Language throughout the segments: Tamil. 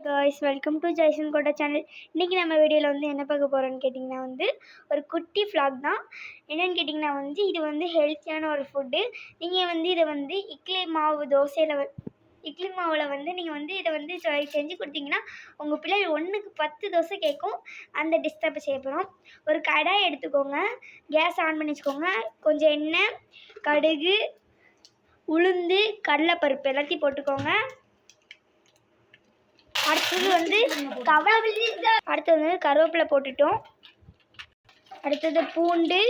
गाइस वेलकम टू जयसन कोटा चैनल। इनकी நம்ம வீடியோல வந்து என்ன பார்க்க போறோம்னு கேட்டிங்கனா வந்து ஒரு குட்டி vlog தான். என்னன்னு கேட்டிங்கனா வந்து இது வந்து ஹெல்த்தியான ஒரு ஃபுட். நீங்க வந்து இத வந்து இட்லி மாவுல வந்து நீங்க வந்து இத வந்து செஞ்சு கொடுத்தீங்கன்னா உங்க பிள்ளை 1க்கு 10 தோசை கேட்கும். அந்த டிஷ் தான் செய்ய போறோம். ஒரு கடாய் எடுத்துக்கோங்க. கேஸ் ஆன் பண்ணி வச்சுக்கோங்க. கொஞ்சம் எண்ணெய், கடுகு, உளுந்து, கடலை பருப்பு எல்லாத்தையும் போட்டுக்கோங்க. அடுத்தது வந்து கருவேப்பிலை போட்டுட்டோம். அடுத்தது பூண்டு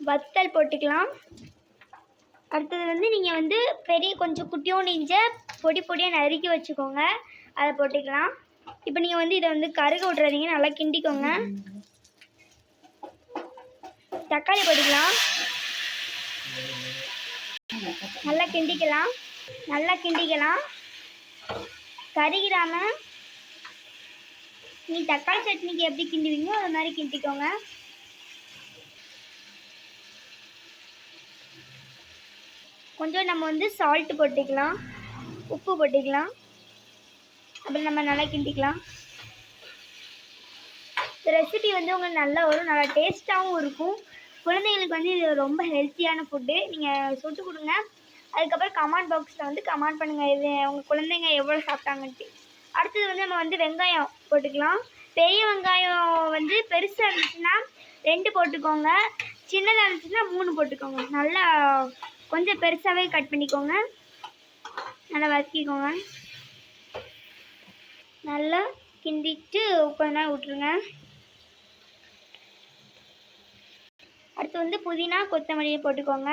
வத்தல் போட்டுக்கலாம். அடுத்தது வந்து நீங்கள் வந்து கொஞ்சம் குட்டியோண்டு இஞ்சை பொடியாக நறுக்கி வச்சுக்கோங்க, அதை போட்டுக்கலாம். இப்போ நீங்கள் வந்து இதை வந்து கருக விட்றாதீங்க, நல்லா கிண்டிக்கோங்க. தக்காளி போட்டுக்கலாம், நல்லா கிண்டிக்கலாம். கருகிடாம நீ தக்காளி சட்னிக்கு எப்படி கிண்டுவீங்களோ அது மாதிரி கிண்டிக்கோங்க. கொஞ்சம் நம்ம வந்து சால்ட் போட்டுக்கலாம், உப்பு போட்டுக்கலாம். அப்புறம் நம்ம நல்லா கிண்டிக்கலாம். இந்த ரெசிபி வந்து உங்களுக்கு நல்லா வரும், நல்லா டேஸ்ட்டாகவும் இருக்கும். குழந்தைங்களுக்கு வந்து இது ரொம்ப ஹெல்த்தியான ஃபுட்டு. நீங்கள் சுட்டு கொடுங்க. அதுக்கப்புறம் கமெண்ட் பாக்ஸில் வந்து கமெண்ட் பண்ணுங்கள், இது உங்கள் குழந்தைங்க எவ்வளோ சாப்பிட்டாங்கன்ட்டு. அடுத்தது வந்து நம்ம வந்து வெங்காயம் போட்டுக்கலாம். பெரிய வெங்காயம் வந்து பெருசாக இருந்துச்சுன்னா 2 போட்டுக்கோங்க, சின்னதாக இருந்துச்சுன்னா 3 போட்டுக்கோங்க. நல்லா கொஞ்சம் பெருசாகவே கட் பண்ணிக்கோங்க. நல்லா வதக்கிக்கோங்க. நல்லா கிண்டிட்டு கொஞ்ச நேரம் விட்டுருங்க. அடுத்து வந்து புதினா கொத்தமல்லியை போட்டுக்கோங்க.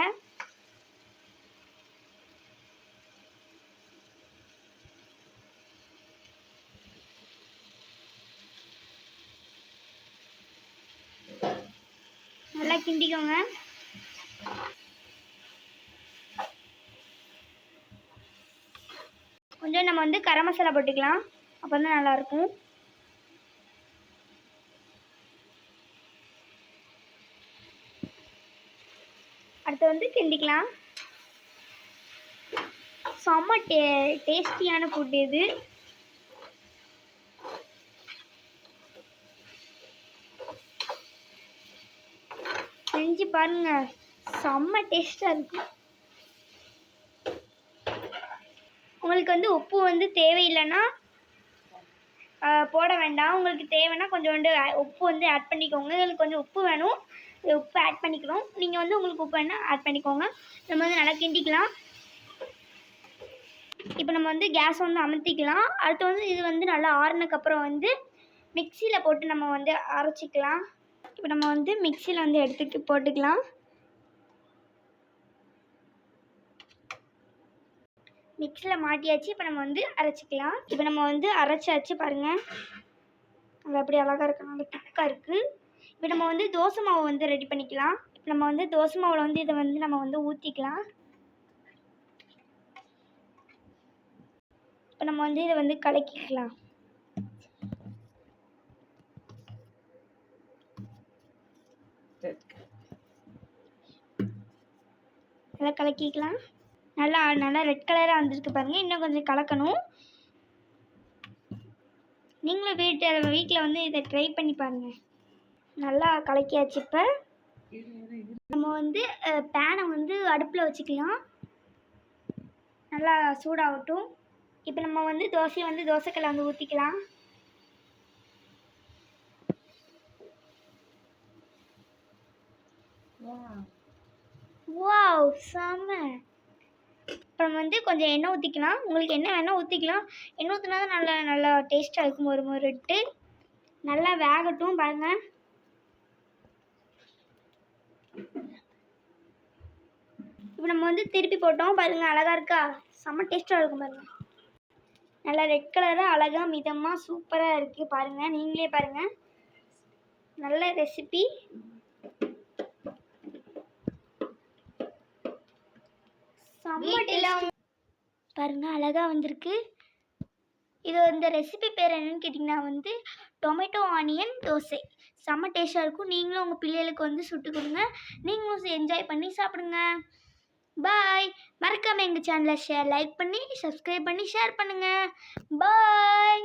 நல்லா கிண்டிக்கோங்க. கொஞ்சம் நம்ம வந்து கரம் மசாலா போட்டுக்கலாம், அப்போ தான் நல்லாயிருக்கும். அடுத்து வந்து கிண்டிக்கலாம். செம்ம டேஸ்டியான ஃபுட் இது. செஞ்சு பாருங்க, செம்ம டேஸ்டாக இருக்கும். உங்களுக்கு வந்து உப்பு வந்து தேவையில்லைன்னா போட வேண்டாம். உங்களுக்கு தேவைன்னா கொஞ்சோண்டு உப்பு வந்து ஆட் பண்ணிக்கோங்க. உங்களுக்கு கொஞ்சம் உப்பு வேணும், உப்பு ஆட் பண்ணிக்கணும். நீங்கள் வந்து உங்களுக்கு உப்பு வேணால் ஆட் பண்ணிக்கோங்க. நம்ம வந்து நல்லா கிண்டிக்கலாம். இப்போ நம்ம வந்து கேஸ் வந்து அமர்த்திக்கலாம். அடுத்து வந்து இது வந்து நல்லா ஆறுனதுக்கப்புறம் வந்து மிக்சியில் போட்டு நம்ம வந்து அரைச்சிக்கலாம். இப்போ நம்ம வந்து மிக்சியில் வந்து எடுத்துட்டு போட்டுக்கலாம். மிக்சியில் மாட்டியாச்சு. இப்போ நம்ம வந்து அரைச்சிக்கலாம். இப்போ நம்ம வந்து அரைச்சாச்சு பாருங்கள், அது அப்படி அழகாக இருக்கு, நல்லா திக்காக இருக்குது. இப்போ நம்ம வந்து தோசை மாவு வந்து ரெடி பண்ணிக்கலாம். இப்போ நம்ம வந்து தோசை மாவில் வந்து இதை வந்து நம்ம வந்து ஊற்றிக்கலாம். இப்போ நம்ம வந்து இதை வந்து கலக்கிக்கலாம். நல்லா கலக்கிக்கலாம். நல்லா ரெட் கலராக வந்துருக்கு பாருங்கள். இன்னும் கொஞ்சம் கலக்கணும். நீங்களும் வீட்டில் வந்து இதை ட்ரை பண்ணி பாருங்கள். நல்லா கலக்கியாச்சு. இப்போ நம்ம வந்து பேனை வந்து அடுப்பில் வச்சுக்கலாம், நல்லா சூடாகட்டும். இப்போ நம்ம வந்து தோசையை வந்து தோசைக்கல்லை வந்து ஊற்றிக்கலாம். வாவ், செம்ம. அப்புறம் வந்து கொஞ்சம் எண்ணெய் ஊற்றிக்கலாம். உங்களுக்கு என்ன வேணால் ஊற்றிக்கலாம். எண்ணெய் ஊற்றினா தான் நல்லா டேஸ்ட்டாக இருக்கும். ஒரு முறைட்டு நல்லா வேகட்டும் பாருங்கள். இப்போ நம்ம வந்து திருப்பி போட்டோம் பாருங்கள், அழகாக இருக்கா, செம்ம டேஸ்ட்டாக இருக்கும் பாருங்கள். நல்லா ரெட் கலராக அழகாக மிதமாக சூப்பராக இருக்குது பாருங்கள். நீங்களே பாருங்கள், நல்ல ரெசிபி. பாருங்க, அழகாக வந்திருக்கு. இந்த ரெசிபி பேர் என்னன்னு கேட்டிங்கன்னா வந்து டொமேட்டோ ஆனியன் தோசை. செம்ம டேஸ்ட்டாக இருக்கும். நீங்களும் உங்கள் பிள்ளைகளுக்கு வந்து சுட்டு கொடுங்க, நீங்களும் என்ஜாய் பண்ணி சாப்பிடுங்க. பாய். மறக்காமல் எங்கள் சேனலை லைக் பண்ணி சப்ஸ்கிரைப் பண்ணி ஷேர் பண்ணுங்கள். பாய்.